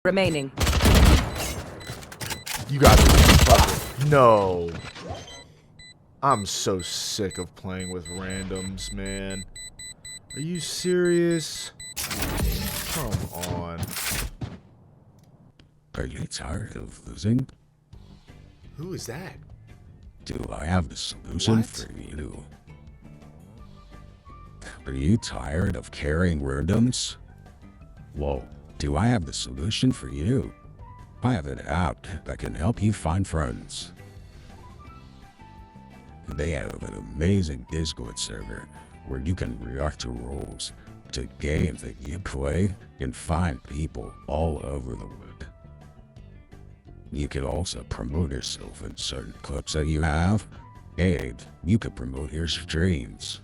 remaining. You got this. No. I'm so sick of playing with randoms, man. Are you serious? Come on. Are you tired of losing? Who is that? Do I have the solution What? for you? Are you tired of carrying randoms? Well, do I have the solution for you? I have an app that can help you find friends. They have an amazing Discord server where you can react to roles, to games that you play, and find people all over the world. You can also promote yourself in certain clips that you have, and you can promote your streams.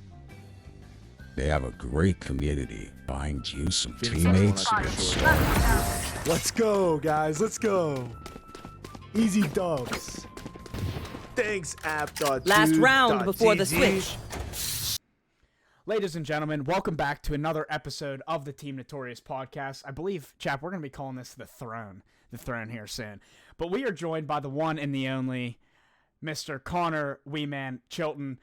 They have a great community behind you, some teammates, and stars. Let's go, guys. Let's go. Easy dubs. Thanks, app.2. Last round before the switch. Ladies and gentlemen, welcome back to another episode of the Team Notorious podcast. I believe, chap, we're going to be calling this the throne here soon. But we are joined by the one and the only Mr. Connor WEEMAN Chilton,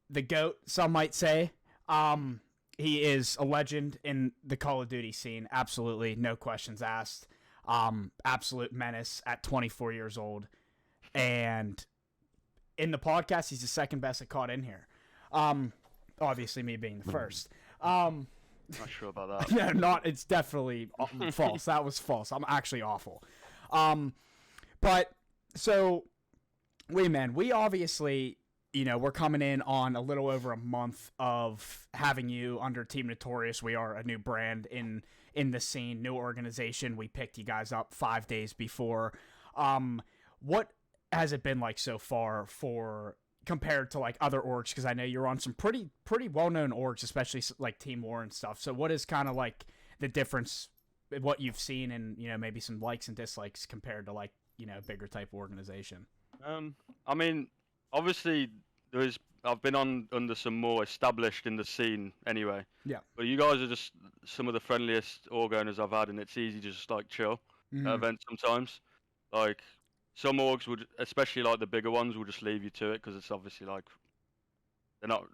the GOAT, some might say. He is a legend in the Call of Duty scene. Absolutely, no questions asked. Absolute menace at 24 years old. And in the podcast, he's the second best I caught in here. Obviously, me being the first. Not sure about that. No, not. It's definitely false. That was false. I'm actually awful. But so, WEEMAN, we obviously, we're coming in on a little over a month of having you under Team Notorious. We are a new brand in the scene, new organization. We picked you guys up 5 days before. What has it been like so far compared to like other orgs? Because I know you're on some pretty well-known orgs, especially like Team War and stuff. So what is kind of like the difference, what you've seen, and maybe some likes and dislikes compared to like a bigger type of organization? I mean, obviously I've been under some more established in the scene anyway. Yeah. But you guys are just some of the friendliest org owners I've had, and it's easy to just like chill at events sometimes. Like some orgs would, especially like the bigger ones, will just leave you to it because it's obviously like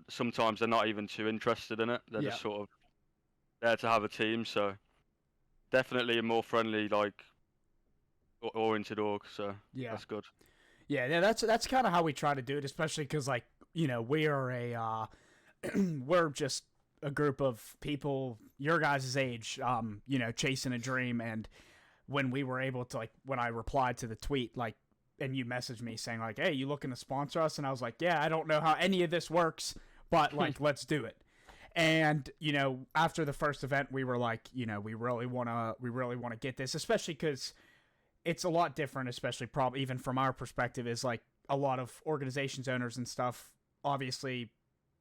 sometimes they're not even too interested in it. They're just sort of there to have a team. So definitely a more friendly, like oriented org. So that's good. Yeah, that's kind of how we try to do it, especially because like we are we're just a group of people your guys' age, chasing a dream. And when we were able to, like, when I replied to the tweet, like, and you messaged me saying like, hey, you looking to sponsor us? And I was like, yeah, I don't know how any of this works, but like, let's do it. And after the first event, we were like, we really want to get this, especially because it's a lot different, especially probably even from our perspective, is like a lot of organizations, owners and stuff, obviously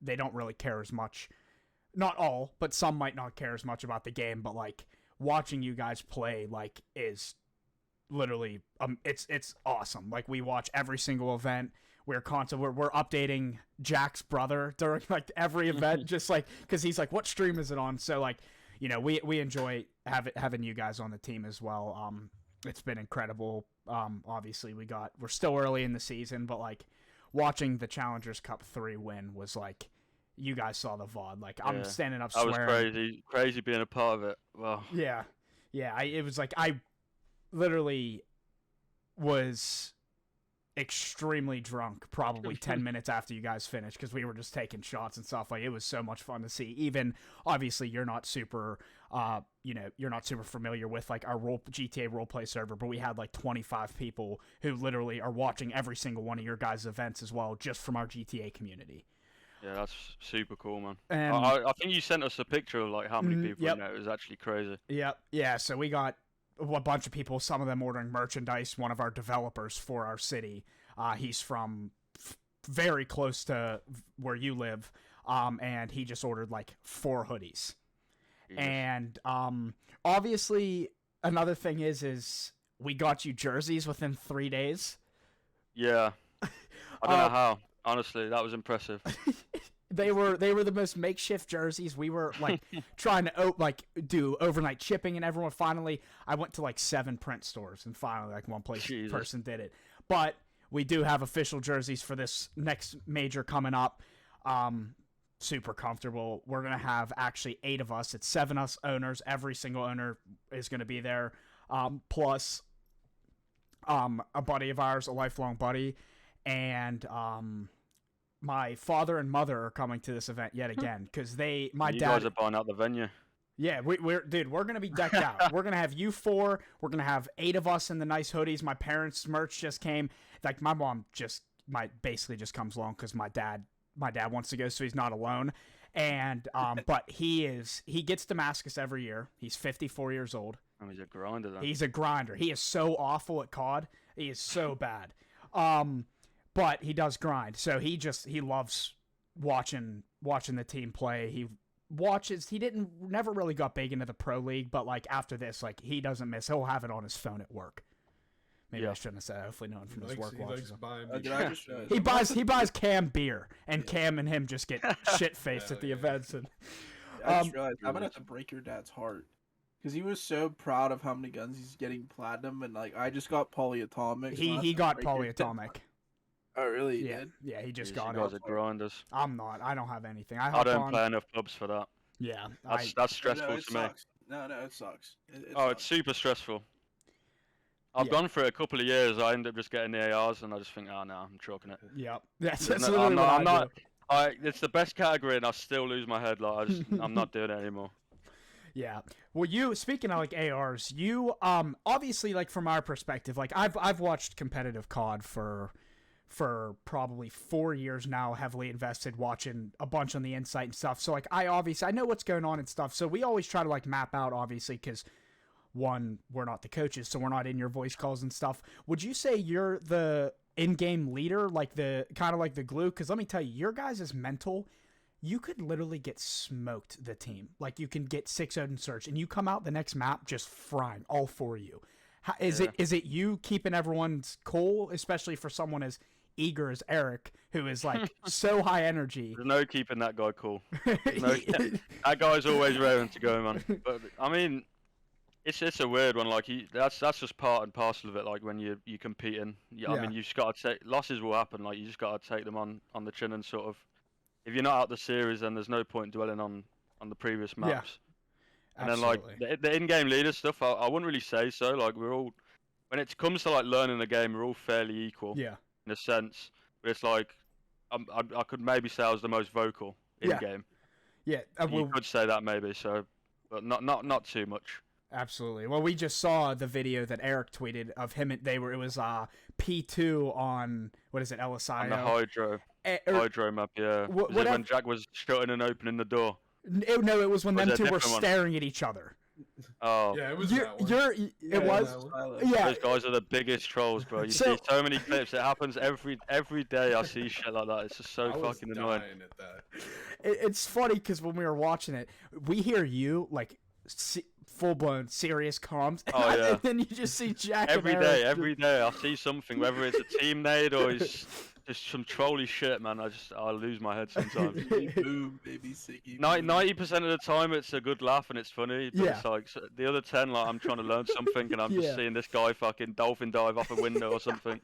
they don't really care as much. Not all, but some might not care as much about the game, but like watching you guys play like is literally it's awesome. Like we watch every single event. We're updating Jack's brother during like every event, just like because he's like, what stream is it on? So like we enjoy having you guys on the team as well. It's been incredible. Obviously we're still early in the season, but like watching the Challengers Cup 3 win was like, you guys saw the VOD. Like I'm standing up swearing. That was crazy being a part of it. Wow. Yeah. It was like I literally was extremely drunk probably 10 minutes after you guys finished because we were just taking shots and stuff. Like it was so much fun to see. Even obviously you're not super familiar with like our GTA roleplay server, but we had like 25 people who literally are watching every single one of your guys' events as well, just from our GTA community. Yeah, that's super cool, man. And I think you sent us a picture of like how many people in there. It was actually crazy. Yep. Yeah, so we got a bunch of people, some of them ordering merchandise. One of our developers for our city, he's from very close to where you live, and he just ordered like 4 hoodies. Yes. And obviously another thing is we got you jerseys within 3 days. Yeah. I don't know how. Honestly, that was impressive. They were the most makeshift jerseys. We were like trying to do overnight shipping, and everyone finally. I went to like 7 print stores, and finally like one person did it. But we do have official jerseys for this next major coming up. Super comfortable. We're gonna have actually 8 of us. It's 7 us owners. Every single owner is gonna be there. Plus a buddy of ours, a lifelong buddy, and my father and mother are coming to this event yet again because you guys are buying out the venue. Yeah, we're gonna be decked out. We're gonna have you 4. We're gonna have 8 of us in the nice hoodies. My parents' merch just came. Like my mom basically just comes along because my dad wants to go, so he's not alone. And but he gets Damascus every year. He's 54 years old. Oh, he's a grinder then. He's a grinder. He is so awful at COD. He is so bad. But he does grind. So he loves watching the team play. He never really got big into the pro league, but like after this, like he doesn't miss. He'll have it on his phone at work. Maybe I shouldn't have said. Hopefully, no one from his work watches him. He buys Cam beer, and Cam and him just get shit faced at the events. And I just realized I'm gonna have to break your dad's heart because he was so proud of how many guns he's getting platinum, and like I just got polyatomic. He got polyatomic. Oh really? Yeah, yeah. He just got it. You guys are grinders. I'm not. I don't have anything. I don't play enough pubs for that. Yeah, that's stressful to me. No, it sucks. It's super stressful. I've gone for a couple of years. I end up just getting the ARs, and I just think, oh no, I'm chalking it. Yep. That's literally I'm not. It's the best category, and I still lose my head. Like I'm not doing it anymore. Yeah. Well, speaking of like ARs, you obviously like from our perspective, like I've watched competitive COD for probably 4 years now, heavily invested, watching a bunch on the Insight and stuff. So like I know what's going on and stuff. So we always try to like map out, obviously, because one, we're not the coaches, so we're not in your voice calls and stuff. Would you say you're the in-game leader, like the kind of like the glue? Because let me tell you, your guys' mental, you could literally get smoked the team. Like you can get 6-0 in search, and you come out the next map just frying all 4 of you. Is it you keeping everyone's cool, especially for someone as eager as Eric, who is like so high energy? There's no keeping that guy cool. That guy's always raring to go, man. But I mean, it's a weird one. Like that's just part and parcel of it. Like when you're competing, I mean, you just got to take losses will happen. Like you just got to take them on the chin and sort of. If you're not out the series, then there's no point dwelling on the previous maps. And absolutely. Then like the in-game leader stuff, I wouldn't really say so. Like we're all, when it comes to like learning the game, we're all fairly equal. Yeah. In a sense, but it's like I could maybe say I was the most vocal in game. Yeah. You could say that maybe. So, but not too much. Absolutely. Well, we just saw the video that Eric tweeted of him. It was P2 on what is it, LSI? On the Hydro map. Yeah. Was it when Jack was shutting and opening the door? No, it was when them two were staring at each other. Oh. Yeah, it was that one. It was. Yeah. Those guys are the biggest trolls, bro. You see so many clips. It happens every day. I see shit like that. It's just so fucking annoying. At that. It's funny because when we were watching it, we hear you like full-blown serious comms. Oh yeah. And then you just see Jack. Every day I see something, whether it's a team nade or it's just some trolly shit, man. I lose my head sometimes. Boom, baby, sicky. 90% of the time it's a good laugh and it's funny, but it's like the other 10, like I'm trying to learn something and I'm just seeing this guy fucking dolphin dive off a window or something.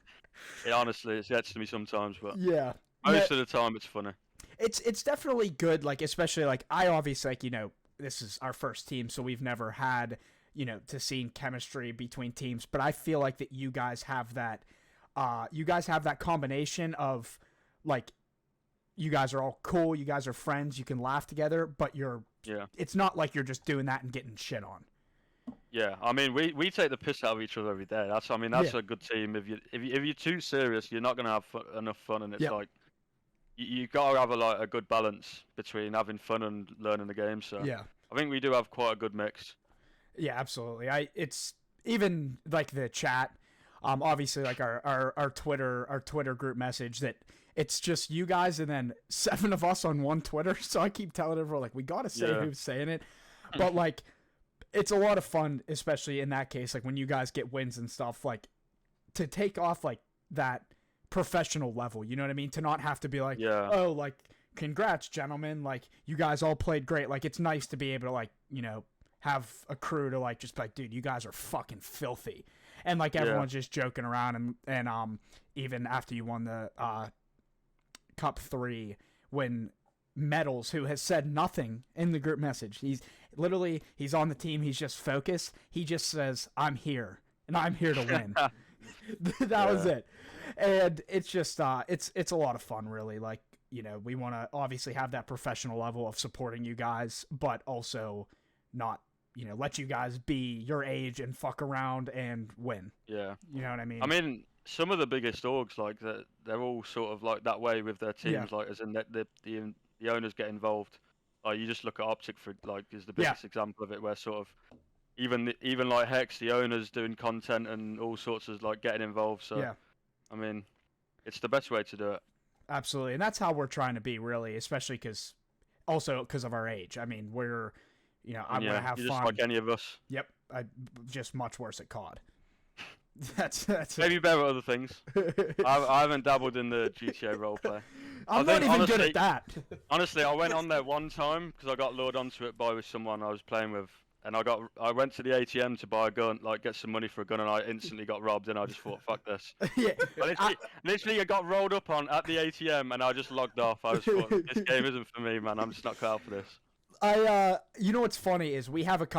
Honestly, it gets to me sometimes, but most of the time it's funny. It's definitely good, like especially like I obviously like this is our first team, so we've never had to see chemistry between teams, but I feel like that you guys have that. You guys have that combination of, like, you guys are all cool, you guys are friends, you can laugh together, but it's not like you're just doing that and getting shit on. Yeah, I mean, we take the piss out of each other every day. That's a good team. If you're too serious, you're not gonna have enough fun, and it's like you gotta have a good balance between having fun and learning the game. So I think we do have quite a good mix. Yeah, absolutely. It's even like the chat. Obviously, like our Twitter group message that it's just you guys and then 7 of us on one Twitter. So I keep telling everyone like we gotta say who's saying it, but like it's a lot of fun, especially in that case, like when you guys get wins and stuff, like to take off like that professional level. You know what I mean? To not have to be like, oh, like congrats, gentlemen. Like, you guys all played great. Like, it's nice to be able to, like, you know, have a crew to, like, just be like, dude, you guys are fucking filthy. And, like, everyone's just joking around. And even after you won the Cup 3, when Metals, who has said nothing in the group message, he's on the team, he's just focused. He just says, I'm here, and I'm here to win. That was it. And it's just, it's a lot of fun, really. Like, you know, we want to obviously have that professional level of supporting you guys, but also not, you know, let you guys be your age and fuck around and win. Yeah. You know what I mean? I mean, some of the biggest orgs, like, they're all sort of like that way with their teams, like, as in that the owners get involved. Like, you just look at Optic for, like, is the biggest example of it, where sort of even like Hex, the owners doing content and all sorts of, like, getting involved. So I mean, it's the best way to do it. Absolutely, and that's how we're trying to be, really, especially because of our age. I mean, we're, you know, I'm gonna have you're fun. Just like any of us. Yep, I just much worse at COD. That's maybe better at other things. I haven't dabbled in the GTA roleplay. I'm not even good at that. Honestly, I went on there one time because I got lured onto it with someone I was playing with, and I went to the ATM to buy a gun, like get some money for a gun, and I instantly got robbed, and I just thought, fuck this. Literally, I got rolled up on at the ATM, and I just logged off. I was thought, this game isn't for me, man. I'm just not cut out for this. You know what's funny is we have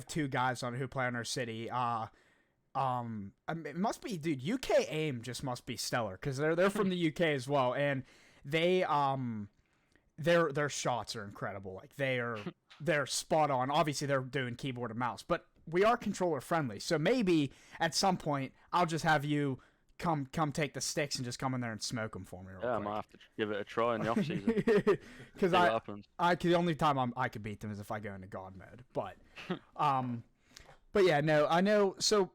two guys on who play on our city. It must be, dude. UK aim just must be stellar because they're from the UK as well, and they their shots are incredible. Like they're spot on. Obviously, they're doing keyboard and mouse, but we are controller friendly. So maybe at some point I'll just have you come take the sticks and just come in there and smoke them for me. I might have to give it a try in the off season. Because the only time I could beat them is if I go into God mode. But yeah, no, I know. So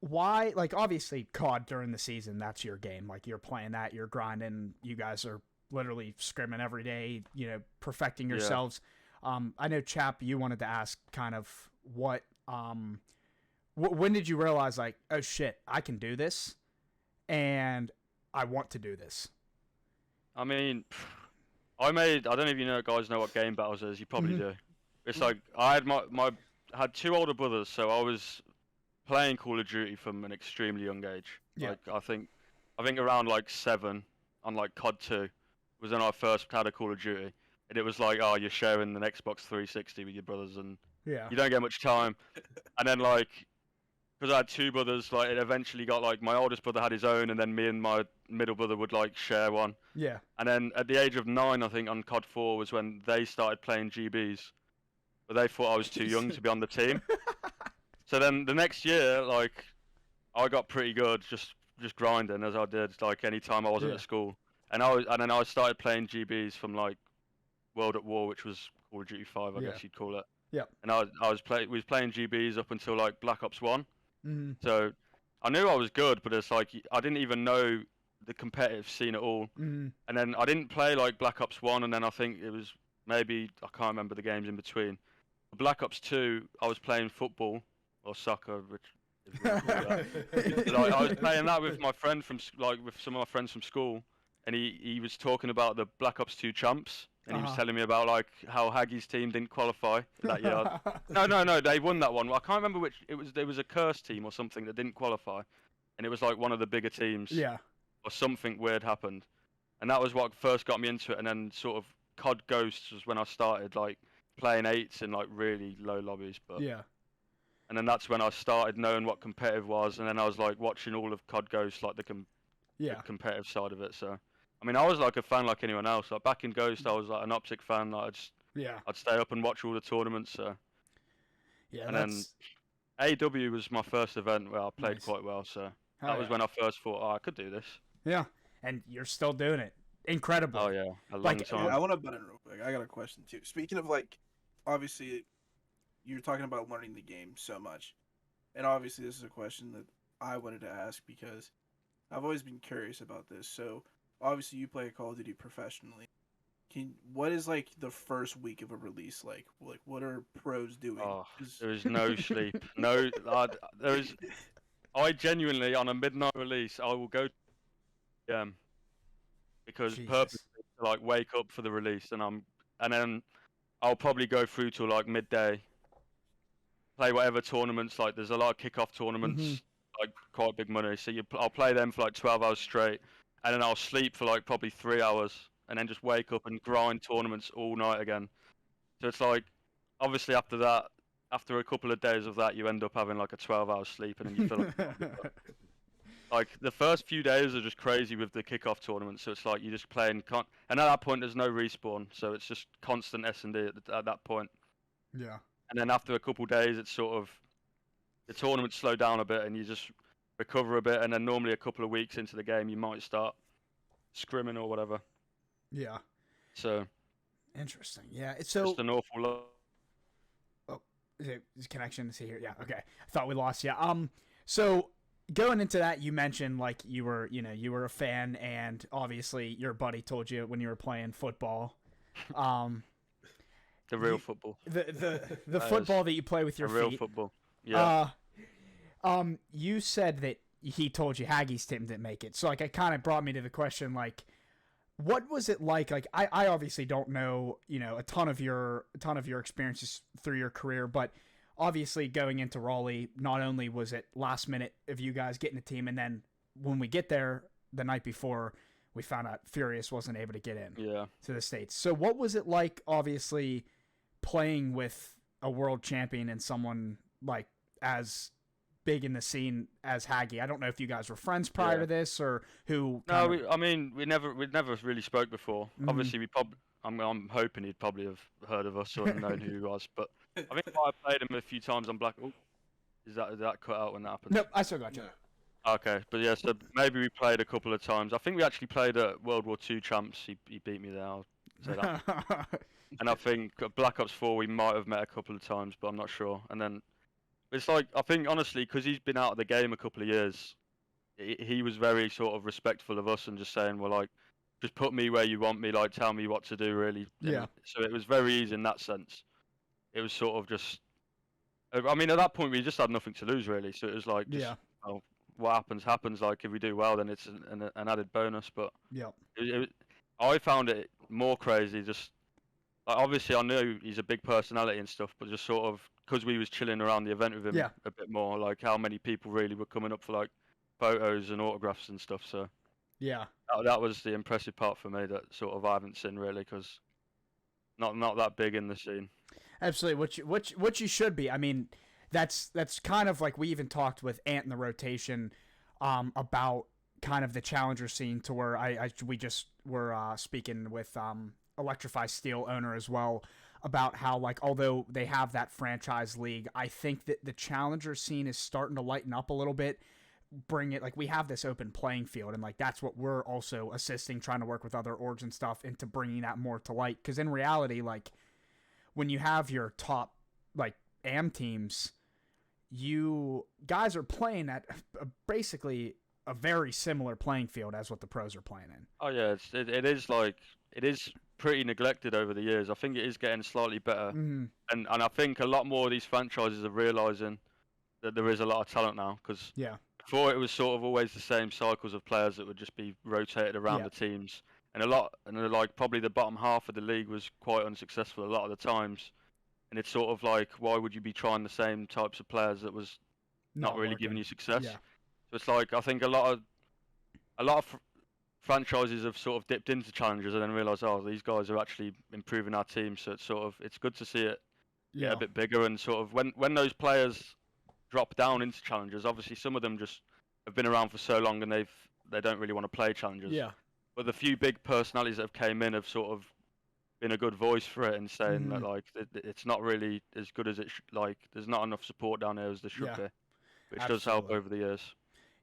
why, like, obviously COD during the season, that's your game. Like, you're playing that, you're grinding, you guys are literally scrimming every day, you know, perfecting yourselves. I know, Chap, you wanted to ask kind of what when did you realize, like, oh shit, I can do this and I want to do this? I mean, I don't know if you guys know what game battles is. You probably do. It's like I had two older brothers, so I was playing Call of Duty from an extremely young age. Yeah. Like I think around like 7 on like COD 2 was when I first had a Call of Duty, and it was like, oh, you're sharing an Xbox 360 with your brothers, and you don't get much time. And then, like, because I had two brothers, like, it eventually got like my oldest brother had his own, and then me and my middle brother would like share one. Yeah. And then at the age of 9, I think on COD 4 was when they started playing GBs, but they thought I was too young to be on the team. So then the next year, like, I got pretty good, just grinding as I did, like, any time I wasn't at school. And then I started playing GBs from like World at War, which was Call of Duty 5, I guess you'd call it. Yeah. And we was playing GBs up until like Black Ops 1. Mm-hmm. So I knew I was good, but it's like I didn't even know the competitive scene at all. Mm-hmm. And then I didn't play like Black Ops 1, and then I think it was maybe, I can't remember the games in between. Black Ops 2, I was playing football or soccer, which is really cool, but I was playing that with my friend with some of my friends from school, and he was talking about the Black Ops 2 champs, and he was telling me about like how Haggie's team didn't qualify that year. No, they won that one. I can't remember which it was. There was a cursed team or something that didn't qualify, and it was like one of the bigger teams. Yeah. Or something weird happened, and that was what first got me into it. And then sort of COD Ghosts was when I started like playing 8s in like really low lobbies. But yeah. And then that's when I started knowing what competitive was, and then I was like watching all of COD Ghosts, like the competitive side of it. So, I mean, I was like a fan like anyone else. Like back in Ghost, I was like an Optic fan. Like I'd stay up and watch all the tournaments. So. Yeah. And then AW was my first event where I played quite well. So that was when I first thought, oh, I could do this. Yeah, and you're still doing it. Incredible. Oh yeah, a long time. I want to butt in real quick. I got a question too. Speaking of like, obviously, you're talking about learning the game so much, and obviously this is a question that I wanted to ask because I've always been curious about this. So obviously you play Call of Duty professionally. What is like the first week of a release like? Like what are pros doing? Oh, there is no sleep. No, there is. I genuinely on a midnight release I will go. Because purposely to like wake up for the release, and then I'll probably go through till like midday, play whatever tournaments. Like there's a lot of kickoff tournaments, like quite big money. So I'll play them for like 12 hours straight, and then I'll sleep for like probably 3 hours, and then just wake up and grind tournaments all night again. So it's like, obviously after that, after a couple of days of that, you end up having like a 12-hour sleep, and then you feel like the first few days are just crazy with the kickoff tournament. So it's like you're just playing, and at that point there's no respawn, so it's just constant S&D at that point. Yeah. And then after a couple of days, it's sort of the tournament slow down a bit, and you just recover a bit, and then normally a couple of weeks into the game, you might start scrimming or whatever. Yeah. So interesting. Yeah. So just an awful lot. Is connection is here? Yeah. Okay. I thought we lost you. So going into that, you mentioned like you were a fan, and obviously your buddy told you when you were playing football. The real football. The football that you play with your the feet. real football. Yeah. You said that he told you Haggie's team didn't make it. So like it kind of brought me to the question, like, what was it like? Like I obviously don't know, a ton of your experiences through your career, but obviously going into Raleigh, not only was it last minute of you guys getting a team, and then when we get there the night before, we found out Furious wasn't able to get in to the States. So what was it like, obviously, playing with a world champion and someone like as big in the scene as Haggie? I don't know if you guys were friends prior to this, or who. No, we never really spoke before. Obviously, I'm hoping he'd probably have heard of us or known who he was. But I think I played him a few times on Black. Oh, is that cut out when that happens? Nope, I still got you. Okay, but yeah, so maybe we played a couple of times. I think we actually played at World War II Champs. He beat me there. I'll say that. And I think at Black Ops 4 we might have met a couple of times, but I'm not sure. And then it's like, I think honestly, because he's been out of the game a couple of years, he was very sort of respectful of us and just saying, well, like, just put me where you want me, like, tell me what to do, really. Yeah. So it was very easy in that sense. It was sort of just, I mean, at that point we just had nothing to lose, really. So it was like, just, well, what happens. Like, if we do well, then it's an added bonus. But I found it more crazy. Just like, obviously, I knew he's a big personality and stuff, but just sort of because we was chilling around the event with him a bit more, like how many people really were coming up for like photos and autographs and stuff. So that was the impressive part for me that sort of I haven't seen really, because not that big in the scene. Absolutely, what you should be. I mean, that's kind of like we even talked with Ant in the rotation about kind of the challenger scene, to where we just were speaking with Electrify Steel owner as well about how, like, although they have that franchise league, I think that the challenger scene is starting to lighten up a little bit. Bring it, like, we have this open playing field, and like that's what we're also assisting, trying to work with other orgs and stuff into bringing that more to light. Because in reality, like, when you have your top like AM teams, you guys are playing at basically a very similar playing field as what the pros are playing in. Oh yeah, it is pretty neglected over the years. I think it is getting slightly better, and I think a lot more of these franchises are realizing that there is a lot of talent now. Because before it was sort of always the same cycles of players that would just be rotated around the teams, and like probably the bottom half of the league was quite unsuccessful a lot of the times. And it's sort of like, why would you be trying the same types of players that was not really giving you success? Yeah. So it's like, I think a lot of franchises have sort of dipped into challengers and then realised, oh, these guys are actually improving our team. So it's good to see it get a bit bigger. And sort of when those players drop down into challengers, obviously some of them just have been around for so long and they don't really want to play challengers. Yeah. But the few big personalities that have came in have sort of been a good voice for it and saying that like it's not really as good as it like there's not enough support down there as there should be, which does help over the years.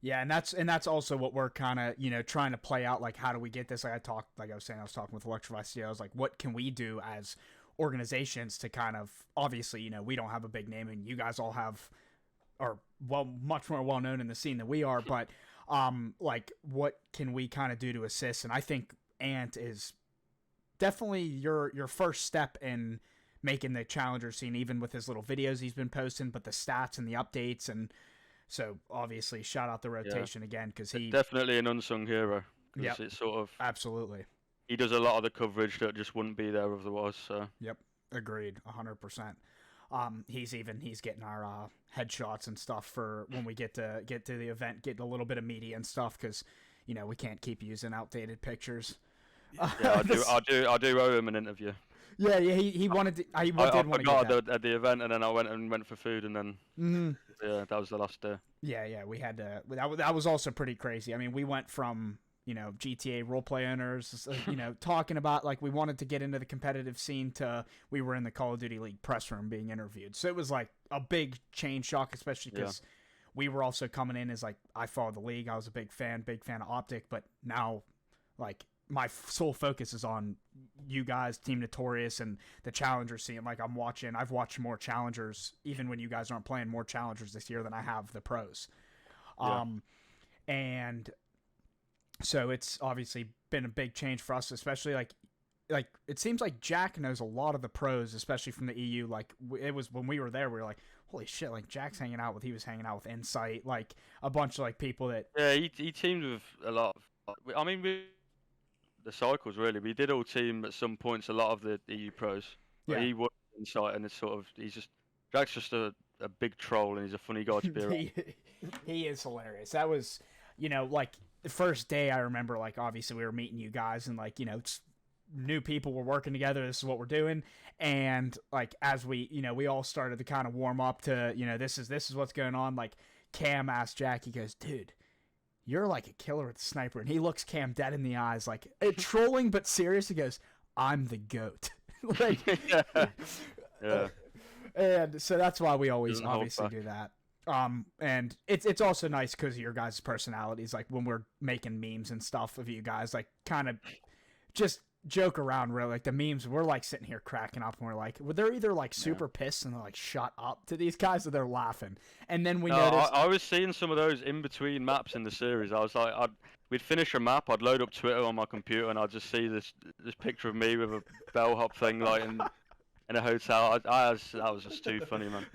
Yeah, and that's also what we're kind of trying to play out. Like, how do we get this? Like I was talking with Electrify Steel. I was like, what can we do as organizations to kind of, obviously, we don't have a big name and you guys all are much more well known in the scene than we are, but like, what can we kind of do to assist? And I think Ant is definitely your first step in making the challenger scene, even with his little videos he's been posting, but the stats and the updates. And so obviously shout out the rotation again, because he definitely an unsung hero. Yeah, it's sort of absolutely. he does a lot of the coverage that just wouldn't be there otherwise. So Yep, agreed, 100%. He's getting our headshots and stuff for when we get to the event, getting a little bit of media and stuff because we can't keep using outdated pictures. yeah, I do owe him an interview. Yeah, he wanted to. I forgot at the event, and then I went for food, and then yeah, that was the last day. Yeah, we had to. That was also pretty crazy. I mean, we went from GTA roleplay owners, talking about like we wanted to get into the competitive scene to we were in the Call of Duty League press room being interviewed. So it was like a big change shock, especially because we were also coming in as like I followed the league. I was a big fan of Optic, but now like my sole focus is on you guys, Team Notorious, and the Challenger scene. Like I've watched more Challengers, even when you guys aren't playing, more Challengers this year than I have the pros. And so it's obviously been a big change for us, especially like it seems like Jack knows a lot of the pros, especially from the EU. Like it was when we were there, we were like, holy shit, like Jack's he was hanging out with Insight, like a bunch of like people that. Yeah, he teamed with a lot of. I mean, the cycles really. We did all team at some points. A lot of the EU pros. But he was Insight, and it's sort of Jack's just a big troll, and he's a funny guy to be around. He is hilarious. That was like. The first day I remember, like, obviously we were meeting you guys and, like, new people were working together. This is what we're doing. And, like, as we, we all started to kind of warm up to, this is what's going on. Like, Cam asked Jack, he goes, dude, you're like a killer with a sniper. And he looks Cam dead in the eyes, like, trolling but serious. He goes, I'm the GOAT. Like, yeah. And so that's why we always obviously do that. And it's also nice because of your guys' personalities. Like when we're making memes and stuff of you guys, like kind of just joke around. Really, like the memes, we're like sitting here cracking up, and we're like, well, they're either like super pissed and they're like, shut up to these guys, or they're laughing. And then we noticed. I was seeing some of those in between maps in the series. I was like, we'd finish a map, I'd load up Twitter on my computer, and I'd just see this picture of me with a bellhop thing, like in a hotel. That was just too funny, man.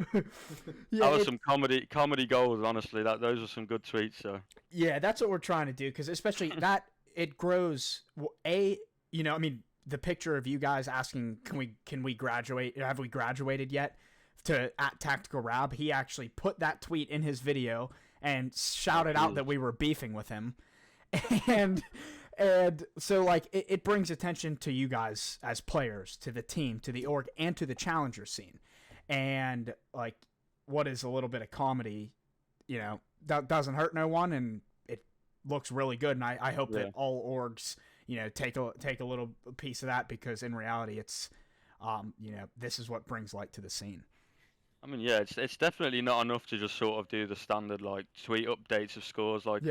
That was some comedy gold, honestly. Those were some good tweets. So yeah, that's what we're trying to do, because especially that it grows. I mean, the picture of you guys asking, can we graduate? Have we graduated yet? To at Tactical Rab, he actually put that tweet in his video and shouted out that we were beefing with him, and so, like, it brings attention to you guys as players, to the team, to the org, and to the Challenger scene. And, like, what is a little bit of comedy, that doesn't hurt no one, and it looks really good. And I hope that all orgs, take a little piece of that, because in reality, it's, this is what brings light to the scene. I mean, yeah, it's definitely not enough to just sort of do the standard, like, tweet updates of scores. Like,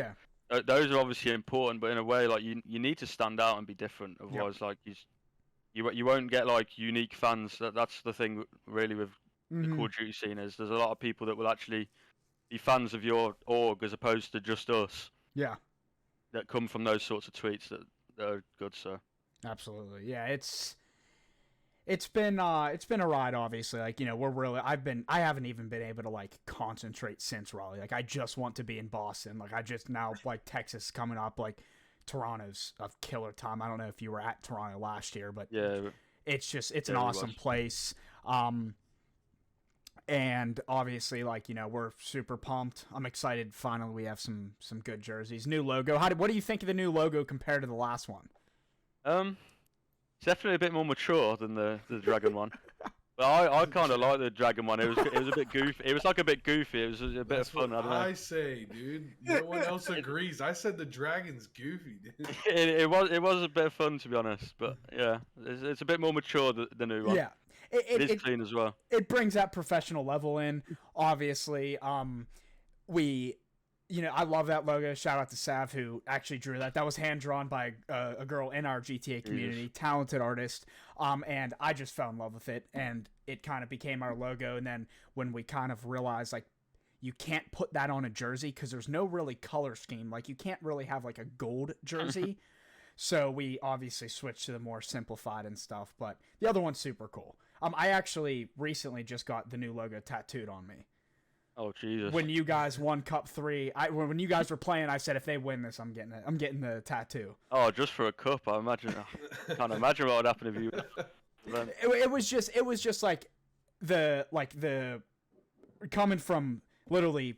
those are obviously important, but in a way, like you need to stand out and be different. Otherwise, like you won't get like unique fans. That's the thing really with the Call of Duty scene, is there's a lot of people that will actually be fans of your org as opposed to just us. Yeah. That come from those sorts of tweets that are good. So. Absolutely, yeah. It's been a ride, obviously. Like, I haven't even been able to like concentrate since Raleigh. Like, I just want to be in Boston. Like, I just now, like, Texas coming up, like Toronto's a killer time. I don't know if you were at Toronto last year, but yeah, it's an awesome place. And obviously, like, we're super pumped. I'm excited. Finally, we have some good jerseys. New logo. What do you think of the new logo compared to the last one? It's definitely a bit more mature than the dragon one. But I kind of like the dragon one. It was a bit goofy. It was like a bit goofy. It was a bit of fun. I don't know. I say, dude. No one else agrees. I said the dragon's goofy, dude. It was a bit of fun, to be honest. But yeah, it's a bit more mature, the new one. Yeah. It is clean as well. It brings that professional level in, obviously. I love that logo. Shout out to Sav, who actually drew that. That was hand-drawn by a girl in our GTA community, talented artist. And I just fell in love with it, and it kind of became our logo. And then when we kind of realized, like, you can't put that on a jersey because there's no really color scheme. Like, you can't really have, like, a gold jersey. So we obviously switched to the more simplified and stuff. But the other one's super cool. I actually recently just got the new logo tattooed on me. Oh Jesus! When you guys won Cup 3, when you guys were playing, I said if they win this, I'm getting it. I'm getting the tattoo. Oh, just for a cup, I imagine. I can't imagine what would happen if you. Then. It was just like the coming from literally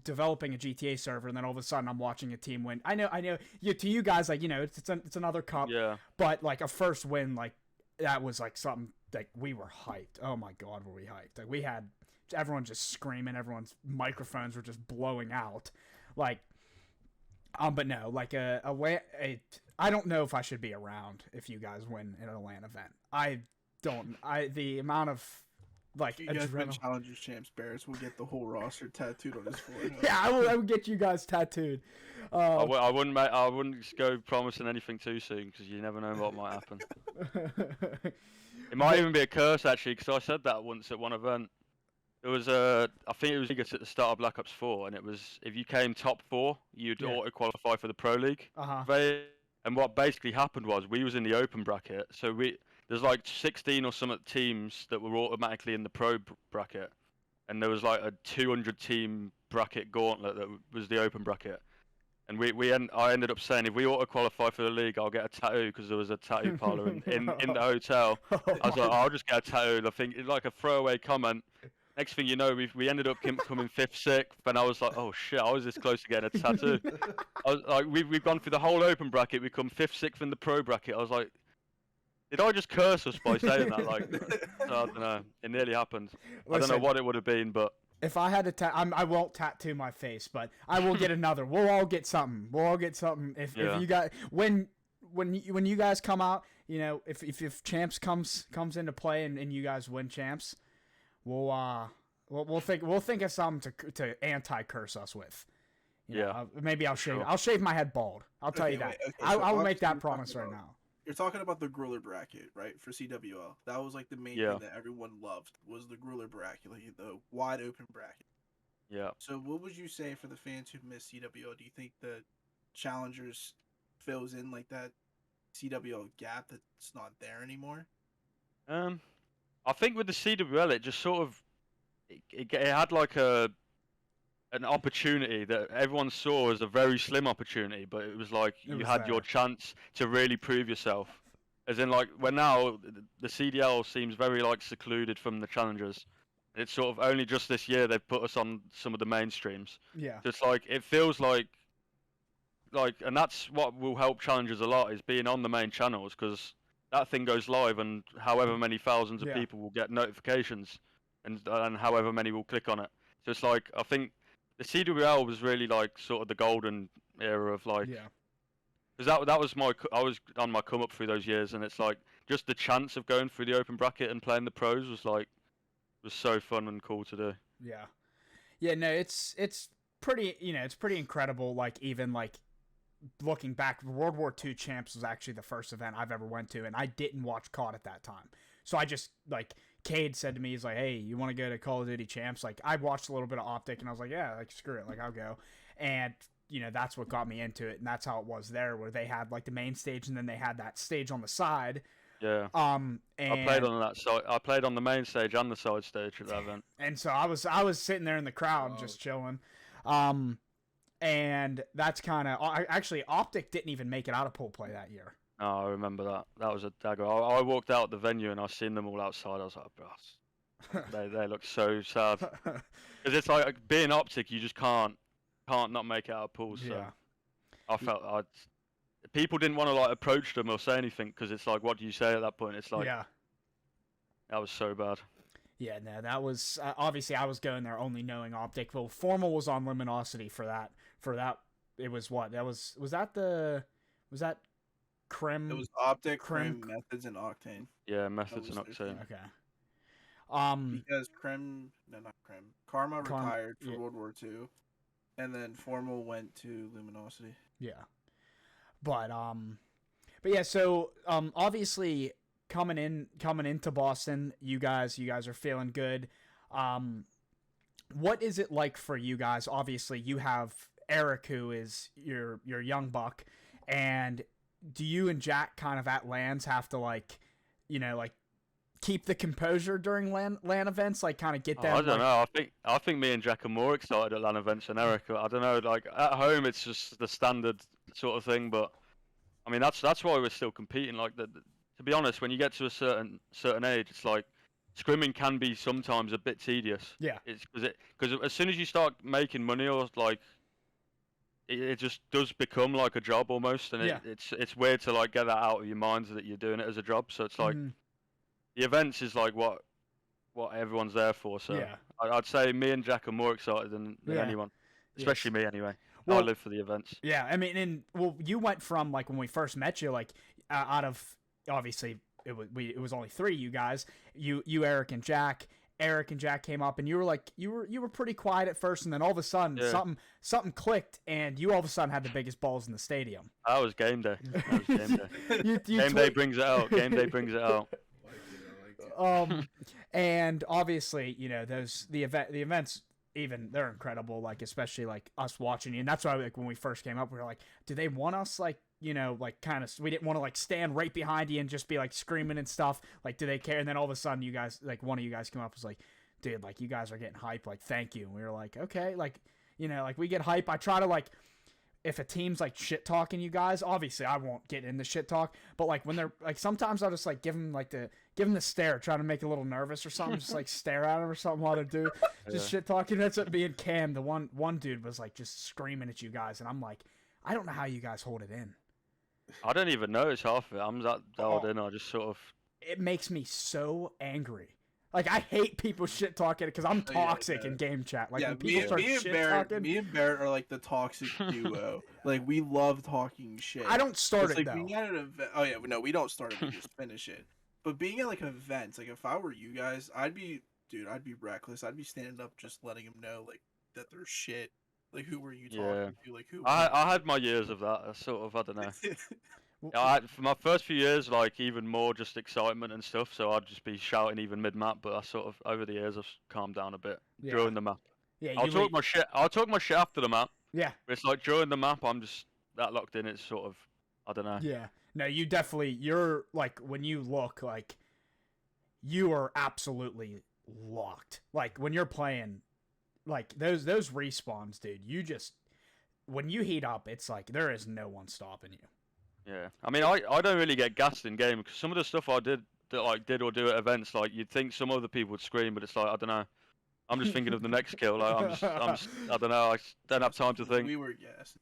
developing a GTA server, and then all of a sudden I'm watching a team win. I know. To you guys, like, you know, it's another cup. Yeah. But like a first win, like that was like something like we were hyped. Oh my god, were we hyped? Like we had everyone just screaming. Everyone's microphones were just blowing out. Like, but no, like I don't know if I should be around if you guys win an LAN event. The amount of like You guys win adrenaline. Challengers Champs, Bears will get the whole roster tattooed on his forehead. Yeah, I will get you guys tattooed. I wouldn't go promising anything too soon because you never know what might happen. It might even be a curse actually, because I said that once at one event. It was I think it was at the start of Black Ops 4, and it was if you came top 4, you'd auto qualify for the Pro League. And what basically happened was we was in the open bracket, so there's like 16 or some teams that were automatically in the Pro bracket, and there was like a 200 team bracket gauntlet that was the open bracket. And I ended up saying if we auto qualify for the league, I'll get a tattoo because there was a tattoo parlor in the hotel. I was like, I'll just get a tattoo. I think it's like a throwaway comment. Next thing you know, we ended up coming 5th, 6th, and I was like, oh shit, I was this close to getting a tattoo. I was like, we've gone through the whole open bracket, we come 5th, 6th in the pro bracket. I was like, did I just curse us by saying that? Like, I don't know. It nearly happened. I don't know what it would have been, but if I had to I won't tattoo my face, but I will get another. We'll all get something. If you got when you guys come out, you know, if champs comes into play and you guys win champs, we'll think of something to anti-curse us with. You know, maybe I'll shave my head bald. I'll tell you that. I will make that promise right now. You're talking about the Grueler bracket, right? For CWL. That was like the main thing that everyone loved was the Grueler bracket, like the wide open bracket. Yeah. So what would you say for the fans who missed CWL? Do you think the Challengers fills in like that CWL gap that's not there anymore? I think with the CWL, it just sort of it had like an opportunity that everyone saw as a very slim opportunity, but it was like you had your chance to really prove yourself. As in, like, when now the CDL seems very like secluded from the challengers. It's sort of only just this year they've put us on some of the mainstreams. Yeah. Just like it feels like, and that's what will help challengers a lot is being on the main channels, because that thing goes live and however many thousands of people will get notifications, and however many will click on it. So it's like I think the CWL was really like sort of the golden era of like, because that was I was on my come up through those years, and it's like just the chance of going through the open bracket and playing the pros was so fun and cool to do. Yeah, no, it's pretty, you know, it's pretty incredible. Like even like looking back, World War II Champs was actually the first event I've ever went to, and I didn't watch COD at that time, so I just like. Cade said to me, he's like, hey, you want to go to Call of Duty Champs? Like, I watched a little bit of Optic, and I was like, yeah, like, screw it. Like, I'll go. And, you know, that's what got me into it, and that's how it was there, where they had, like, the main stage, and then they had that stage on the side. Yeah. And I played on that side. I played on the main stage and the side stage at that event. And so I was sitting there in the crowd just chilling. And that's kind of... Actually, Optic didn't even make it out of pool play that year. Oh, I remember that. That was a dagger. I walked out the venue and I seen them all outside. I was like, bro, they look so sad. Because it's like being Optic, you just can't not make it out of pool. So I felt people didn't want to like approach them or say anything because it's like, what do you say at that point? It's like, that was so bad. Yeah, no, that was obviously I was going there only knowing Optic. Well, Formal was on Luminosity for that. It was what? Was that Crim? It was Optic, Crim, Methods, and Octane. Yeah, Methods and Octane. Okay. Because Karma retired for World War II, and then Formal went to Luminosity. Yeah. But yeah. So obviously coming into Boston, you guys are feeling good. What is it like for you guys? Obviously, you have Eric, who is your young buck, and do you and Jack kind of at lands have to like, you know, like keep the composure during LAN events? Like, kind of get them. I don't know. I think me and Jack are more excited at LAN events than Eric. I don't know. Like at home, it's just the standard sort of thing. But I mean, that's why we're still competing. Like to be honest, when you get to a certain age, it's like scrimming can be sometimes a bit tedious. Yeah. It's because as soon as you start making money or like it just does become like a job almost, and it's weird to like get that out of your mind that you're doing it as a job. So it's like the events is like what everyone's there for. So Yeah. I'd say me and Jack are more excited than anyone, especially me anyway. Well, I live for the events. Yeah, I mean, and you went from like when we first met you, like out of obviously it was only 3 of you guys, you Eric and Jack. Eric and Jack came up, and you were like you were pretty quiet at first, and then all of a sudden something clicked, and you all of a sudden had the biggest balls in the stadium. That was game day. Game day brings it out. Game day brings it out. And obviously, you know, the events, even they're incredible. Like especially like us watching you, and that's why like when we first came up, we were like, do they want us like, you know, like kind of, we didn't want to like stand right behind you and just be like screaming and stuff. Like, do they care? And then all of a sudden, you guys, like one of you guys came up, was like, dude, like you guys are getting hype. Like, thank you. And we were like, okay, like, you know, like we get hype. I try to like, if a team's like shit talking you guys, obviously I won't get in the shit talk, but like when they're like, sometimes I'll just like give them the stare, trying to make it a little nervous or something, just like stare at them or something while they're doing just shit talking. That's what me and Cam, the one dude was like just screaming at you guys, and I'm like, I don't know how you guys hold it in. I don't even notice half of it. I'm that dialed in. I just sort of. It makes me so angry. Like I hate people shit talking because I'm toxic in game chat. Like when people start shit talking. Me and Barrett are like the toxic duo. Like we love talking shit. I don't start it like, though. Being at an event, oh yeah, no, we don't start it. We just finish it. But being at like events, like if I were you guys, I'd be reckless. I'd be standing up, just letting them know like that they're shit. Like who were you talking to? Like who? I had my years of that. I sort of, I don't know. For my first few years, like even more just excitement and stuff. So I'd just be shouting even mid map. But I sort of over the years I've calmed down a bit during the map. Yeah, I'll talk my shit. I'll talk my shit after the map. Yeah, but it's like during the map I'm just that locked in. It's sort of, I don't know. Yeah, no, you're like when you look like you are absolutely locked. Like when you're playing. Like those respawns, dude, you just when you heat up, it's like there is no one stopping you. Yeah, I mean, I don't really get gassed in game because some of the stuff I did or do at events, like you'd think some other people would scream, but it's like I don't know. I'm just thinking of the next kill. Like I'm just I don't know. I just don't have time to think. We were gassed.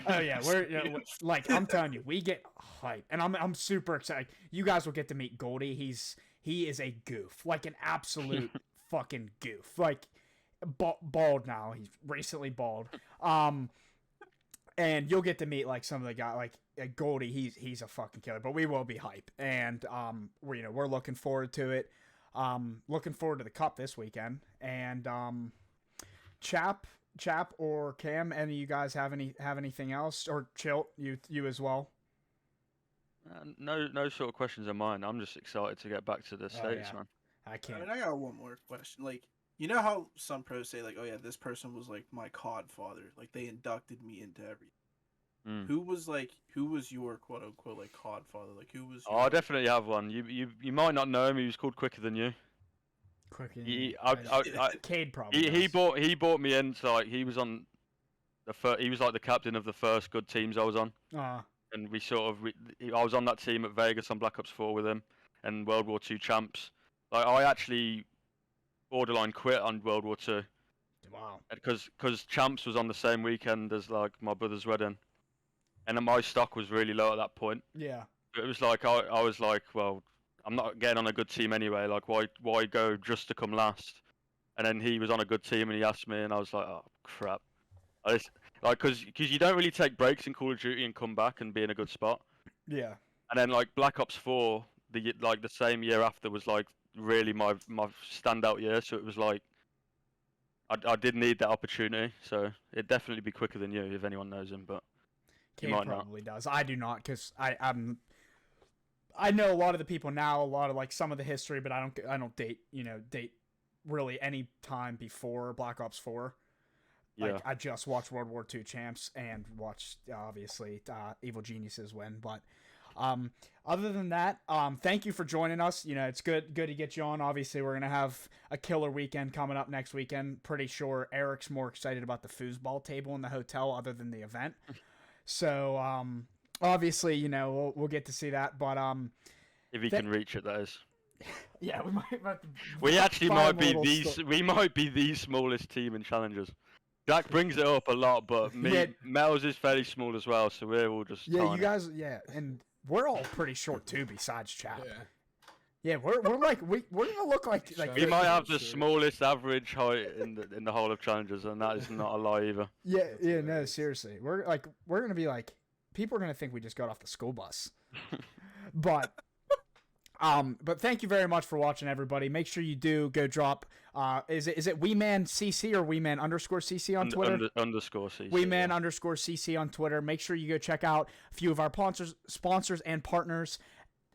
Oh yeah, we're like I'm telling you, we get hype, and I'm super excited. You guys will get to meet Goldie. He is a goof, like an absolute fucking goof, like. Bald now. He's recently bald. And you'll get to meet like some of the guys like Goldie. He's a fucking killer. But we will be hype, and we're looking forward to it. Looking forward to the cup this weekend. And Chap or Cam, any of you guys have anything else, or Chilt, you as well? No sort of questions in mind. I'm just excited to get back to the States, man. I can't. I mean, I got one more question. Like. You know how some pros say, like, oh, yeah, this person was, like, my COD father. Like, they inducted me into everything. Who was your, quote-unquote, like, COD father? Like, who was your... Oh, I definitely have one. You might not know him. He was called Quicker Than You. Quicker Than You. Cade probably He bought me in, so, like, he was on he was, like, the captain of the first good teams I was on. And we sort of... I was on that team at Vegas on Black Ops 4 with him and World War II champs. Like, I actually... borderline quit on World War II. Wow. Because Champs was on the same weekend as like my brother's wedding, and then my stock was really low at that point. Yeah. It was like I was like, well, I'm not getting on a good team anyway. Like why go just to come last? And then he was on a good team and he asked me, and I was like, oh crap. Because you don't really take breaks in Call of Duty and come back and be in a good spot. Yeah. And then like Black Ops 4, the same year after was like. Really my standout year, so it was like I did need that opportunity, so it'd definitely be Quicker Than You if anyone knows him, but he probably does. I do not, because I know a lot of the people now, a lot of like some of the history, but I don't date really any time before Black Ops 4. Like I just watched World War II champs and watched obviously Evil Geniuses win, but Other than that, thank you for joining us. You know, it's good to get you on. Obviously, we're gonna have a killer weekend coming up next weekend. Pretty sure Eric's more excited about the foosball table in the hotel other than the event. So, obviously, you know, we'll get to see that. But if he can reach it, that is. Yeah, we might have to We actually find might a be little we might be the smallest team in challengers. Jack brings it up a lot, but Mel's is fairly small as well, so we're all just Yeah, tiny. you guys, and we're all pretty short too, besides chat. Yeah. Yeah, we're like we're gonna look like We might have the Sure. smallest average height in the whole of challengers, and that is not a lie either. yeah, That's no, hilarious. seriously, we're gonna be like people are gonna think we just got off the school bus. But thank you very much for watching, everybody. Make sure you do go drop. Is it WEEMAN CC or WEEMAN _CC on Twitter? Underscore CC. WEEMAN yeah. _CC on Twitter. Make sure you go check out a few of our sponsors and partners.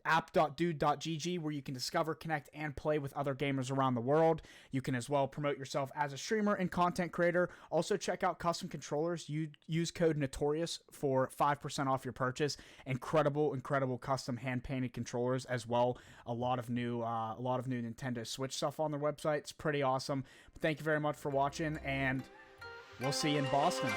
app.dude.gg, where you can discover, connect, and play with other gamers around the world. You can as well promote yourself as a streamer and content creator. Also check out Custom Controllers. You use code Notorious for 5% off your purchase. Incredible custom hand-painted controllers as well. A lot of new Nintendo Switch stuff on their website. It's pretty awesome. Thank you very much for watching, and we'll see you in Boston.